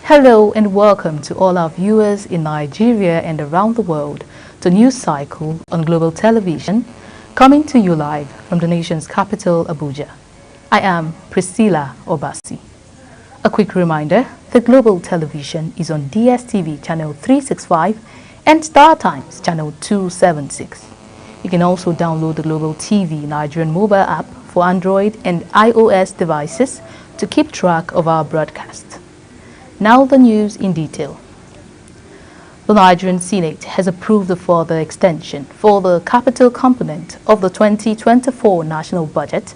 Hello and welcome to all our viewers in Nigeria and around the world to News Cycle on Global Television, coming to you live from the nation's capital, Abuja. I am Priscilla Obasi. A quick reminder that Global Television is on DSTV channel 365 and Star Times channel 276. You can also download the Global TV Nigerian mobile app for Android and iOS devices to keep track of our broadcast. Now the news in detail. The Nigerian Senate has approved a further extension for the capital component of the 2024 national budget,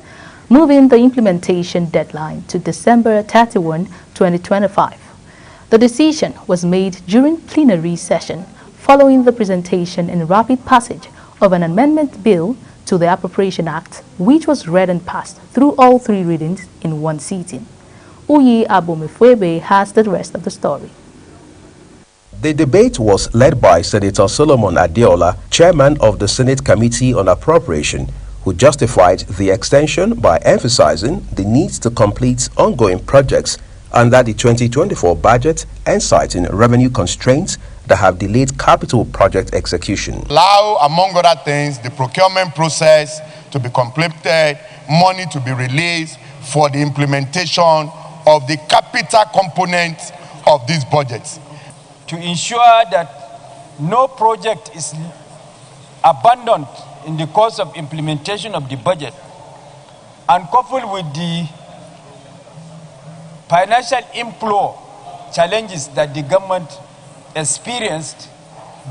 moving the implementation deadline to December 31, 2025. The decision was made during plenary session following the presentation and rapid passage of an amendment bill to the Appropriation Act, which was read and passed through all three readings in one sitting. Uyi Abomefwebe has the rest of the story. The debate was led by Senator Solomon Adeola, chairman of the Senate Committee on Appropriation, who justified the extension by emphasizing the need to complete ongoing projects under the 2024 budget and citing revenue constraints that have delayed capital project execution. Allow, among other things, the procurement process to be completed, money to be released for the implementation of the capital component of these budgets. To ensure that no project is abandoned in the course of implementation of the budget, and coupled with the financial inflow challenges that the government experienced,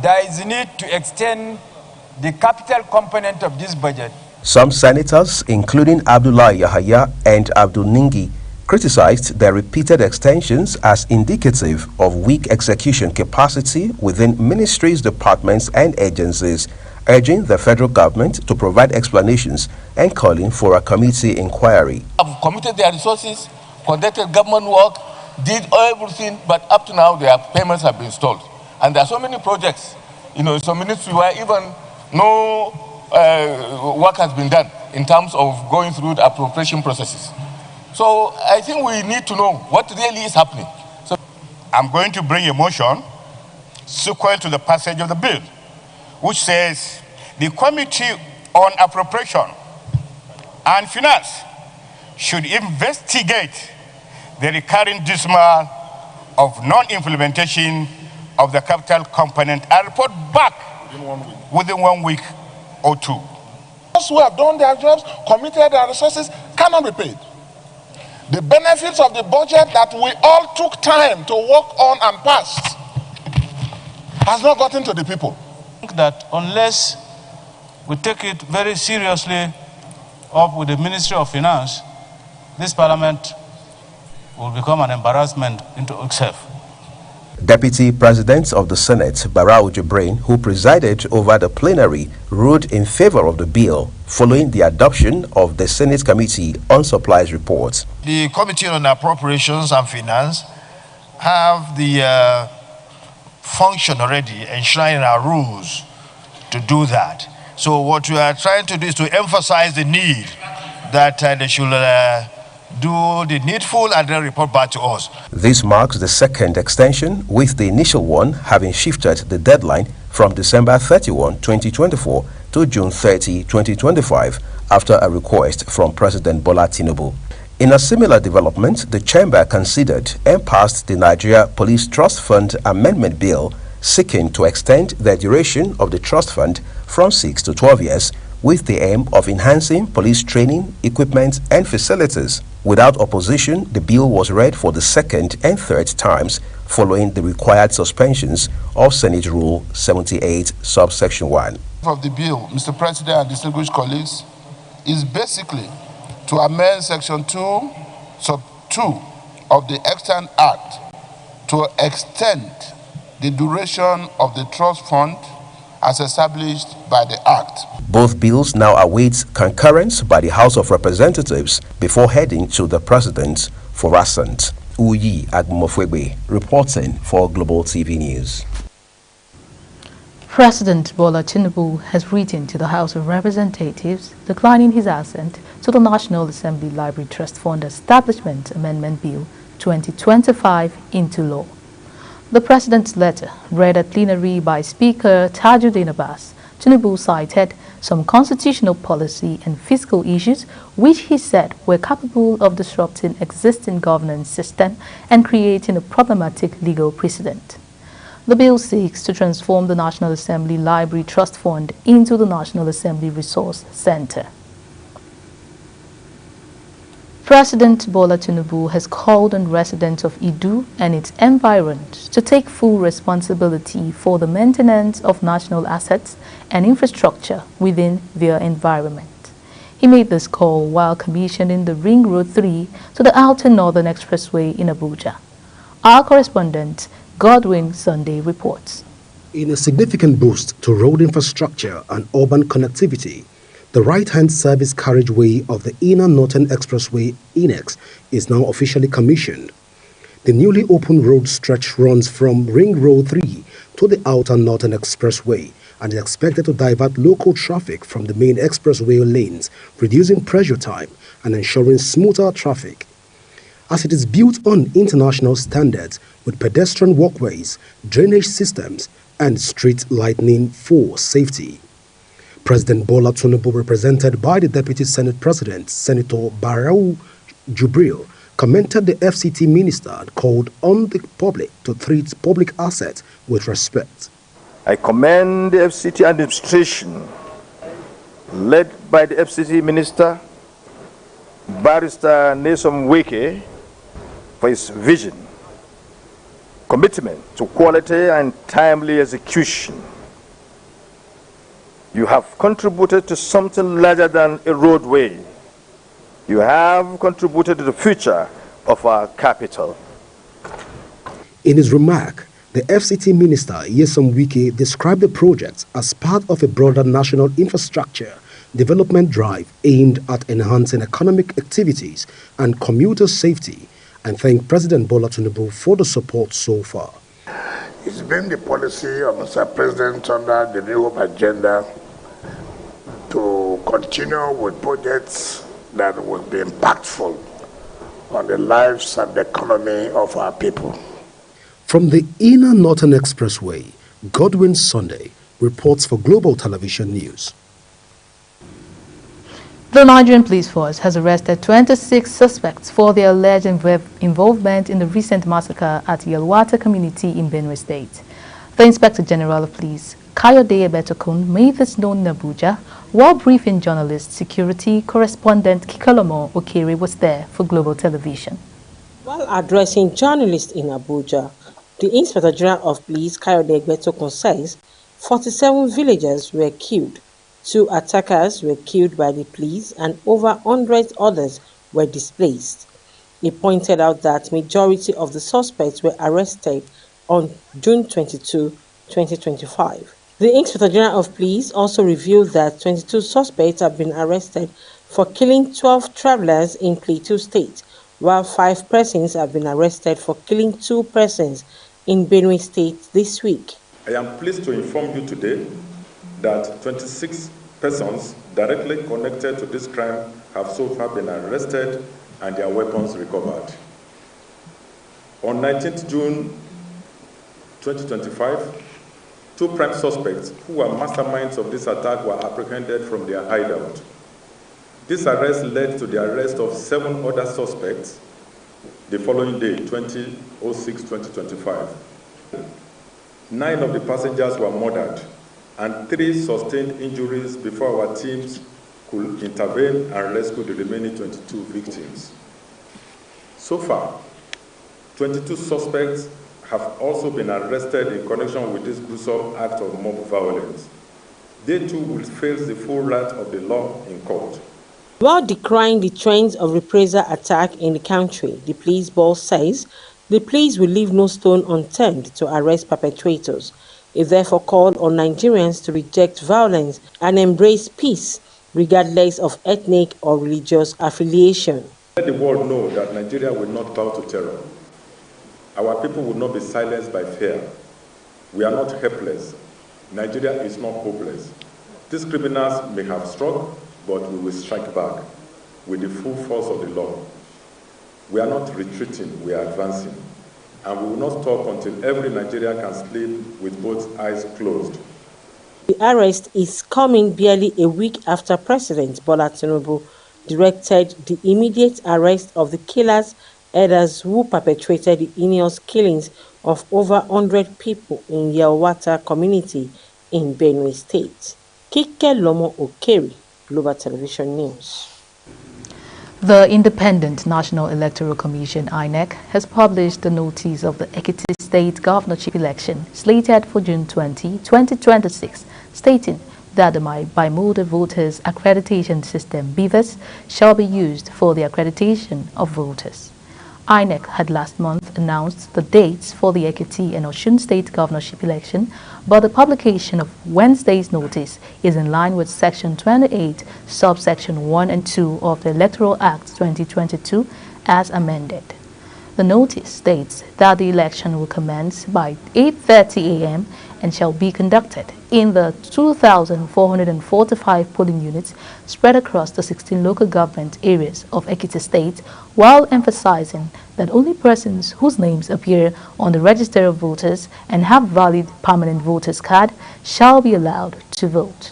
there is need to extend the capital component of this budget. Some senators, including Abdullah Yahaya and Abdul Ningi, criticized their repeated extensions as indicative of weak execution capacity within ministries, departments, and agencies, urging the federal government to provide explanations and calling for a committee inquiry. Have committed their resources, conducted government work, did everything, but up to now their payments have been stalled. And there are so many projects, some ministries where even no work has been done in terms of going through the appropriation processes. So I think we need to know what really is happening. So I'm going to bring a motion sequent to the passage of the bill, which says the Committee on Appropriation and Finance should investigate the recurring dismal of non-implementation of the capital component and report back within 1 week or two. those who have done their jobs, committed their resources, cannot be paid. The benefits of the budget that we all took time to work on and passed has not gotten to the people. I think that unless we take it very seriously up with the Ministry of Finance, this parliament will become an embarrassment into itself. Deputy President of the Senate, Barau Jibrin, who presided over the plenary, ruled in favor of the bill following the adoption of the Senate Committee on Supplies report. The Committee on Appropriations and Finance have the function already enshrined in our rules to do that. So what we are trying to do is to emphasize the need that they should do the needful and then report back to us. This marks the second extension, with the initial one having shifted the deadline from December 31, 2024 to June 30, 2025, after a request from President Bola Tinubu. In a similar development, the Chamber considered and passed the Nigeria Police Trust Fund Amendment Bill, seeking to extend the duration of the trust fund from 6 to 12 years, with the aim of enhancing police training, equipment, and facilities. Without opposition, the bill was read for the second and third times, following the required suspensions of Senate Rule 78, subsection 1. Of the bill, Mr. President and distinguished colleagues, is basically to amend Section 2, Sub 2 of the Extant Act to extend the duration of the trust fund as established by the Act. Both bills now await concurrence by the House of Representatives before heading to the President for assent. Uyi Agmofwebe reporting for Global TV News. President Bola Tinubu has written to the House of Representatives declining his assent to the National Assembly Library Trust Fund Establishment Amendment Bill 2025 into law. The President's letter, read at plenary by Speaker Tajuddin Abbas, Tinubu cited some constitutional policy and fiscal issues which he said were capable of disrupting existing governance system and creating a problematic legal precedent. The bill seeks to transform the National Assembly Library Trust Fund into the National Assembly Resource Center. President Bola Tinubu has called on residents of Idu and its environs to take full responsibility for the maintenance of national assets and infrastructure within their environment. He made this call while commissioning the Ring Road 3 to the Outer Northern Expressway in Abuja. Our correspondent, Godwin Sunday, reports. In a significant boost to road infrastructure and urban connectivity, the right-hand service carriageway of the Inner Northern Expressway (INEX) is now officially commissioned. The newly opened road stretch runs from Ring Road 3 to the Outer Northern Expressway and is expected to divert local traffic from the main expressway lanes, reducing pressure time and ensuring smoother traffic. As it is built on international standards with pedestrian walkways, drainage systems, and street lighting for safety. President Bola Tinubu, represented by the Deputy Senate President, Senator Barau Jubril, commented the FCT minister and called on the public to treat public assets with respect. I commend the FCT administration, led by the FCT minister, Barrister Nyesom Wike, for his vision, commitment to quality and timely execution. You have contributed to something larger than a roadway. You have contributed to the future of our capital. In his remark, the FCT minister, Nyesom Wike, described the project as part of a broader national infrastructure development drive aimed at enhancing economic activities and commuter safety, and thanked President Bola Tinubu for the support so far. It's been the policy of Mr. President under the New Hope agenda to continue with projects that will be impactful on the lives and the economy of our people. From the Inner Northern Expressway, Godwin Sunday reports for Global Television News. The Nigerian police force has arrested 26 suspects for their alleged involvement in the recent massacre at Yelwata community in Benue State. The Inspector General of Police, Kayode Ebetokun, made this known in Abuja while briefing journalists. Security correspondent Kikalomo Okere was there for Global Television. While addressing journalists in Abuja, the Inspector General of Police, Kayode Ebetokun, says 47 villagers were killed. 2 attackers were killed by the police and over 100 others were displaced. He pointed out that majority of the suspects were arrested on June 22, 2025. The Inspector General of Police also revealed that 22 suspects have been arrested for killing 12 travelers in Plateau State, while 5 persons have been arrested for killing 2 persons in Benue State this week. I am pleased to inform you today that 26 persons directly connected to this crime have so far been arrested and their weapons recovered. On 19th June 2025, 2 prime suspects who were masterminds of this attack were apprehended from their hideout. This arrest led to the arrest of 7 other suspects the following day, 20/06/2025. 9 of the passengers were murdered and 3 sustained injuries before our teams could intervene and rescue the remaining 22 victims. So far, 22 suspects have also been arrested in connection with this gruesome act of mob violence. They too will face the full wrath of the law in court. While decrying the trends of reprisal attack in the country, the police boss says the police will leave no stone unturned to arrest perpetrators. It therefore called on Nigerians to reject violence and embrace peace, regardless of ethnic or religious affiliation. Let the world know that Nigeria will not bow to terror. Our people will not be silenced by fear. We are not helpless. Nigeria is not hopeless. These criminals may have struck, but we will strike back with the full force of the law. We are not retreating, we are advancing. And we will not stop until every Nigerian can sleep with both eyes closed. The arrest is coming barely a week after President Bola Tinubu directed the immediate arrest of the killers elders who perpetrated the heinous killings of over 100 people in Yelwata community in Benue State. Kike Lomo Okeri, Global Television News. The Independent National Electoral Commission (INEC) has published the notice of the Ekiti State governorship election slated for June 20, 2026, stating that the Bimodal Voters Accreditation System (BVAS) shall be used for the accreditation of voters. INEC had last month announced the dates for the Ekiti and Osun State governorship election, but the publication of Wednesday's notice is in line with Section 28, subsection 1 and 2 of the Electoral Act 2022 as amended. The notice states that the election will commence by 8:30 a.m. and shall be conducted in the 2,445 polling units spread across the 16 local government areas of Ekiti State, while emphasizing that only persons whose names appear on the register of voters and have valid permanent voters card shall be allowed to vote.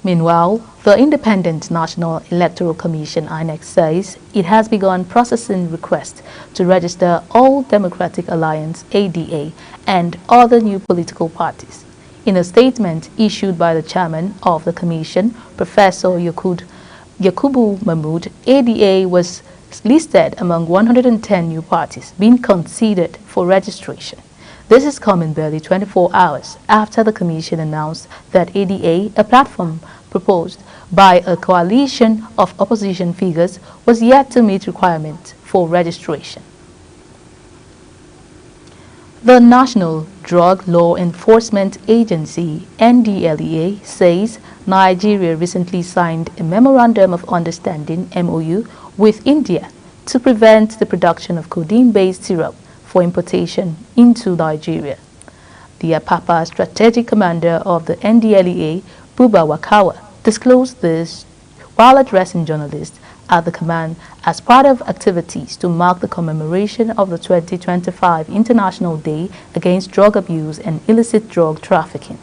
Meanwhile, the Independent National Electoral Commission (INEC) says it has begun processing requests to register All Democratic Alliance (ADA) and other new political parties. In a statement issued by the chairman of the commission, Professor Yakubu Mahmood, ADA was listed among 110 new parties being considered for registration. This is coming barely 24 hours after the commission announced that ADA, a platform proposed by a coalition of opposition figures, was yet to meet requirements for registration. The National Drug Law Enforcement Agency (NDLEA) says Nigeria recently signed a Memorandum of Understanding (MOU) with India to prevent the production of codeine-based syrup for importation into Nigeria. The Apapa strategic commander of the NDLEA, Buba Wakawa, disclosed this while addressing journalists at the command as part of activities to mark the commemoration of the 2025 International Day Against Drug Abuse and Illicit Drug Trafficking.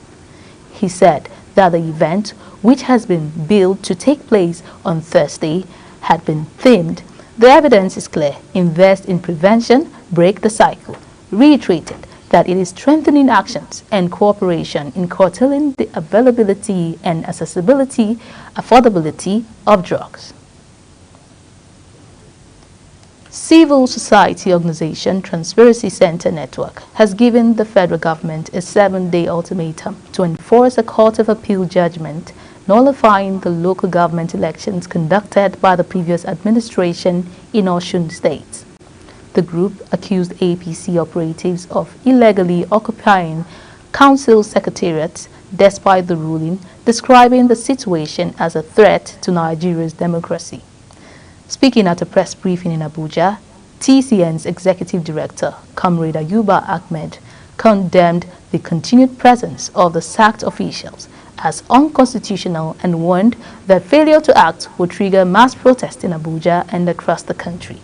He said that the event, which has been billed to take place on Thursday, had been themed "The evidence is clear, invest in prevention, break the cycle," reiterated that it is strengthening actions and cooperation in curtailing the availability and affordability of drugs. Civil society organization Transparency Center Network has given the federal government a 7-day ultimatum to enforce a Court of Appeal judgment nullifying the local government elections conducted by the previous administration in Osun State. The group accused APC operatives of illegally occupying council secretariats despite the ruling, describing the situation as a threat to Nigeria's democracy. Speaking at a press briefing in Abuja, TCN's executive director, Comrade Ayuba Ahmed, condemned the continued presence of the sacked officials as unconstitutional and warned that failure to act would trigger mass protests in Abuja and across the country.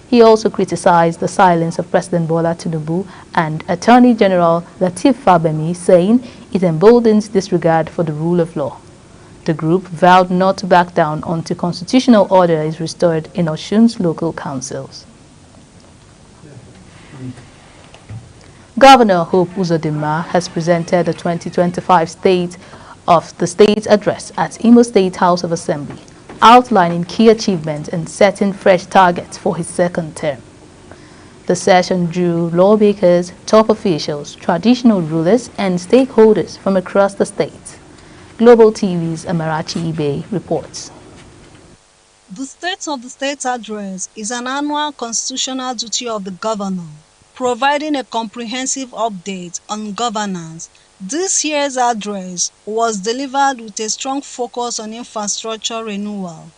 He also criticized the silence of President Bola Tinubu and Attorney General Lateef Fagbemi, saying it emboldens disregard for the rule of law. The group vowed not to back down until constitutional order is restored in Osun's local councils. Governor Hope Uzodinma has presented the 2025 State of the State Address at Imo State House of Assembly, outlining key achievements and setting fresh targets for his second term. The session drew lawmakers, top officials, traditional rulers, and stakeholders from across the state. Global TV's Amarachi Ibe reports. The State of the State Address is an annual constitutional duty of the governor, providing a comprehensive update on governance. This year's address was delivered with a strong focus on infrastructure renewal,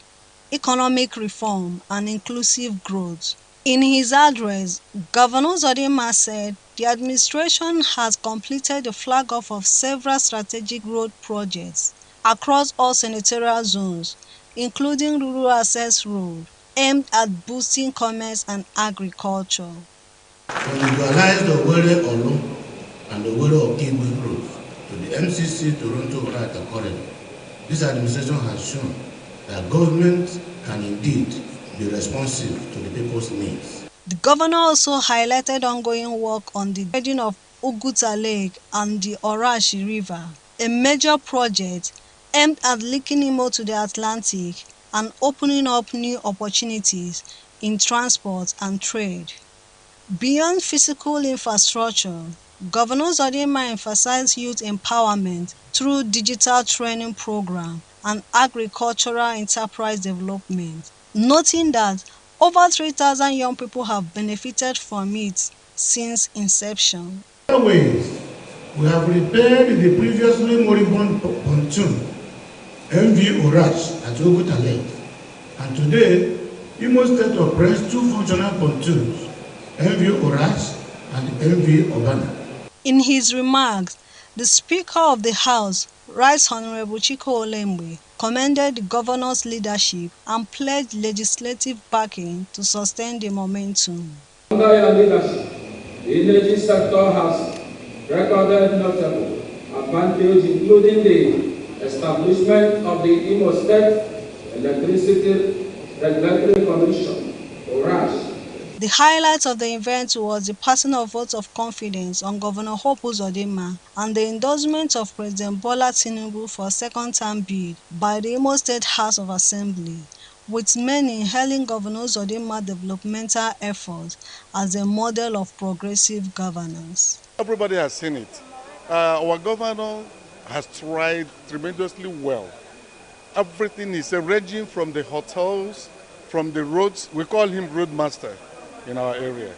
economic reform, and inclusive growth. In his address, Governor Uzodinma said the administration has completed the flag-off of several strategic road projects across all senatorial zones, including Rural Access Road, aimed at boosting commerce and agriculture. When we dualize the Owerri Olu and the Owerri Okigwe Group to the MCC Toronto Greater Corridor, this administration has shown that government can indeed be responsive to the people's needs. The governor also highlighted ongoing work on the dredging of Oguta Lake and the Orashi River, a major project aimed at linking Imo to the Atlantic and opening up new opportunities in transport and trade. Beyond physical infrastructure, Governor Uzodinma emphasized youth empowerment through digital training program and agricultural enterprise development, noting that over 3,000 young people have benefited from it since inception. In other ways, we have repaired the previously moribund pontoon, MV Orash at Oguta Lake, and today, Imo State operates two functional pontoons, MV Orash and MV Obana. In his remarks, the Speaker of the House, Right Honorable Chiko Olembe, commended the governor's leadership and pledged legislative backing to sustain the momentum. Under your leadership, the energy sector has recorded notable advantage, including the establishment of the Imo State Electricity Regulatory Commission, ORAS. The highlight of the event was the passing of votes of confidence on Governor Hope Uzodinma and the endorsement of President Bola Tinubu for a second-term bid by the Imo State House of Assembly, with many hailing Governor Uzodinma's developmental efforts as a model of progressive governance. Everybody has seen it. Our governor has tried tremendously well. Everything is ranging from the hotels, from the roads. We call him road master in our area.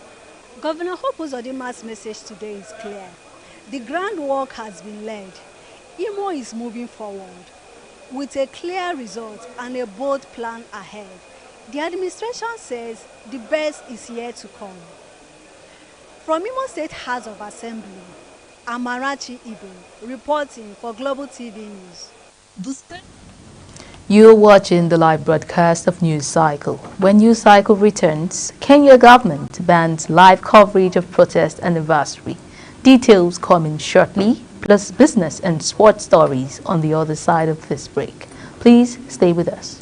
Governor Hope Uzodinma's message today is clear. The groundwork has been laid. Imo is moving forward with a clear result and a bold plan ahead. The administration says the best is yet to come. From Imo State House of Assembly, Amarachi Ibe, reporting for Global TV News. You're watching the live broadcast of News Cycle. When News Cycle returns, Kenya government bans live coverage of protest anniversary. Details coming shortly, plus business and sports stories on the other side of this break. Please stay with us.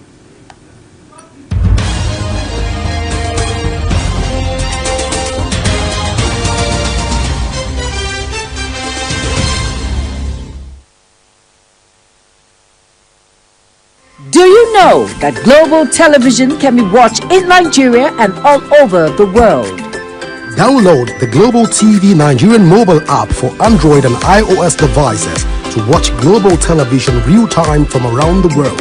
Do you know that Global Television can be watched in Nigeria and all over the world? Download the Global TV Nigerian mobile app for Android and iOS devices to watch Global Television real-time from around the world.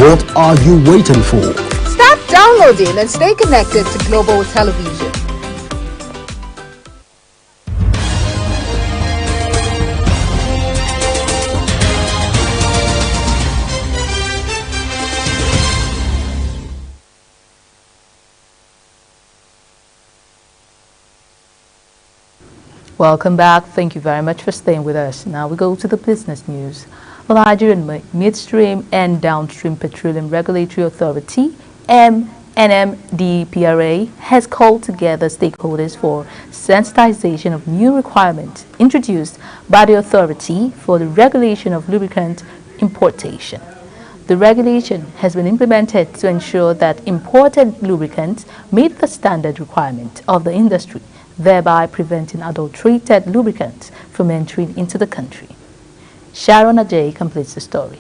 What are you waiting for? Start downloading and stay connected to Global Television. Welcome back. Thank you very much for staying with us. Now we go to the business news. The Nigerian Midstream and Downstream Petroleum Regulatory Authority, NMDPRA, has called together stakeholders for sensitization of new requirements introduced by the authority for the regulation of lubricant importation. The regulation has been implemented to ensure that imported lubricants meet the standard requirement of the industry, thereby preventing adulterated lubricants from entering into the country. Sharon Ajay completes the story.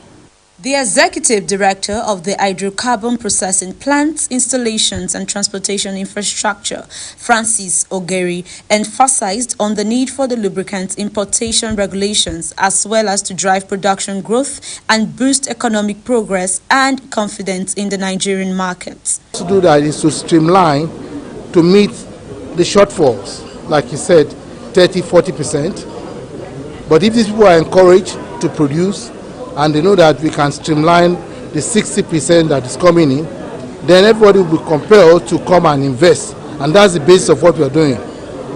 The Executive Director of the Hydrocarbon Processing Plants, Installations and Transportation Infrastructure, Francis Ogeri, emphasized on the need for the lubricant importation regulations as well as to drive production growth and boost economic progress and confidence in the Nigerian market. To do that is to streamline to meet the shortfalls, like you said, 30-40%. But if these people are encouraged to produce and they know that we can streamline the 60% that is coming in, then everybody will be compelled to come and invest. And that's the basis of what we are doing.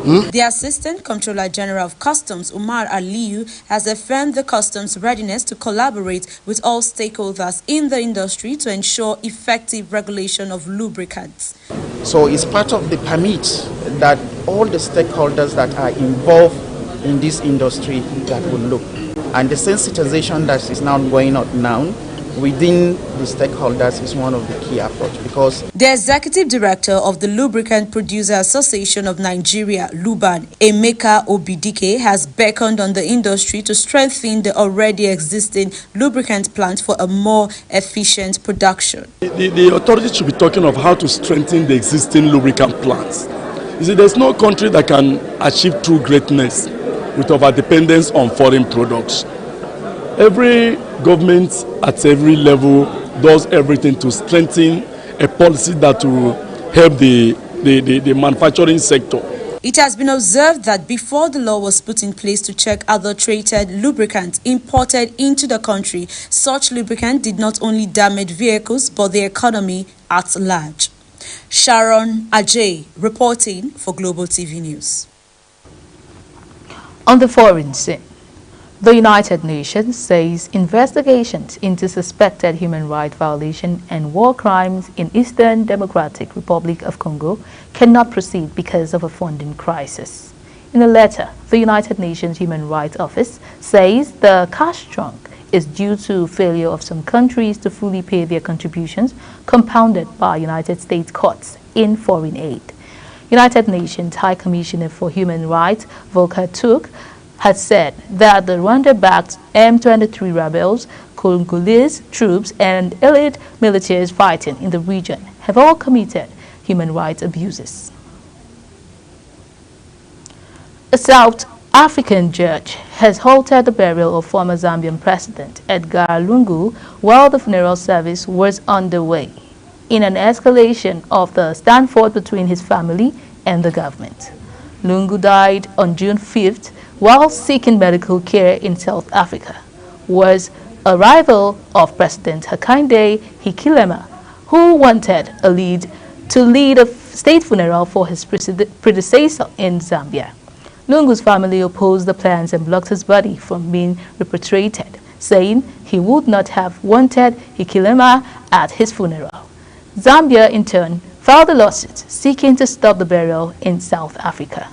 The Assistant Comptroller General of Customs, Umar Aliyu, has affirmed the customs' readiness to collaborate with all stakeholders in the industry to ensure effective regulation of lubricants. So it's part of the permit that all the stakeholders that are involved in this industry that will look. And the sensitization that is now going on now within the stakeholders is one of the key approach, because the Executive Director of the Lubricant Producer Association of Nigeria, LUBAN, Emeka Obidike, has beckoned on the industry to strengthen the already existing lubricant plant for a more efficient production. The authorities should be talking of how to strengthen the existing lubricant plants. You see, there's no country that can achieve true greatness with overdependence on foreign products. Every government at every level does everything to strengthen a policy that will help the manufacturing sector. It has been observed that before the law was put in place to check adulterated lubricants imported into the country, such lubricant did not only damage vehicles but the economy at large. Sharon Ajay reporting for Global TV News. On the foreign scene, the United Nations says investigations into suspected human rights violations and war crimes in Eastern Democratic Republic of Congo cannot proceed because of a funding crisis. In a letter, the United Nations Human Rights Office says the cash trunk is due to failure of some countries to fully pay their contributions compounded by United States courts in foreign aid. United Nations High Commissioner for Human Rights, Volker Turk, had said that the Rwanda-backed M23 rebels, Congolese troops and elite militias fighting in the region have all committed human rights abuses. A South African judge has halted the burial of former Zambian President Edgar Lungu while the funeral service was underway, in an escalation of the standoff between his family and the government. Lungu died on June 5th while seeking medical care in South Africa, was a rival of President Hakainde Hichilema, who wanted to lead a state funeral for his predecessor in Zambia. Lungu's family opposed the plans and blocked his body from being repatriated, saying he would not have wanted Hichilema at his funeral. Zambia, in turn, filed a lawsuit seeking to stop the burial in South Africa.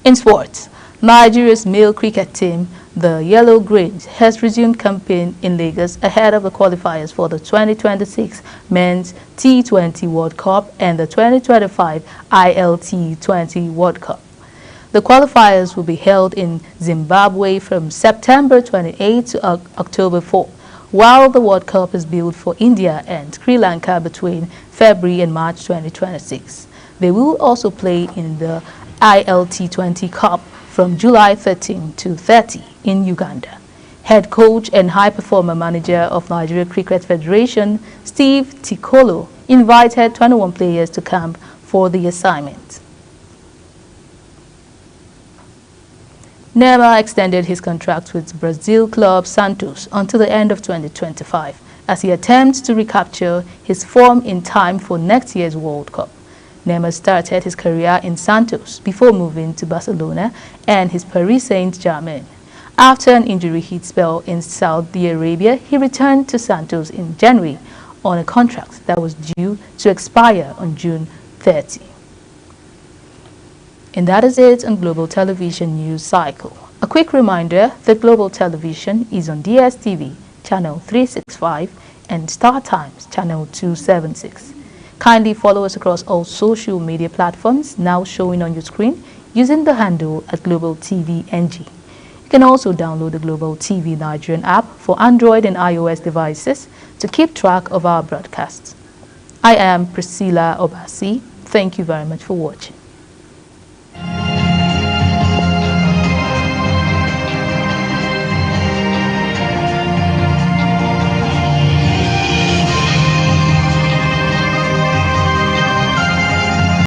In sports, Nigeria's male cricket team, the Yellow Greens, has resumed campaign in Lagos ahead of the qualifiers for the 2026 Men's T20 World Cup and the 2025 ILT20 World Cup. The qualifiers will be held in Zimbabwe from September 28 to October 4, while the World Cup is billed for India and Sri Lanka between February and March 2026. They will also play in the ILT20 Cup from July 13 to 30 in Uganda. Head coach and high performer manager of Nigeria Cricket Federation, Steve Tikolo, invited 21 players to camp for the assignment. Neymar extended his contract with Brazil club Santos until the end of 2025 as he attempts to recapture his form in time for next year's World Cup. Neymar started his career in Santos before moving to Barcelona and his Paris Saint-Germain. After an injury-hit spell in Saudi Arabia, he returned to Santos in January on a contract that was due to expire on June 30. And that is it on Global Television News Cycle. A quick reminder that Global Television is on DSTV, channel 365, and Star Times, channel 276. Kindly follow us across all social media platforms now showing on your screen using the handle at Global TV NG. You can also download the Global TV Nigerian app for Android and iOS devices to keep track of our broadcasts. I am Priscilla Obasi. Thank you very much for watching.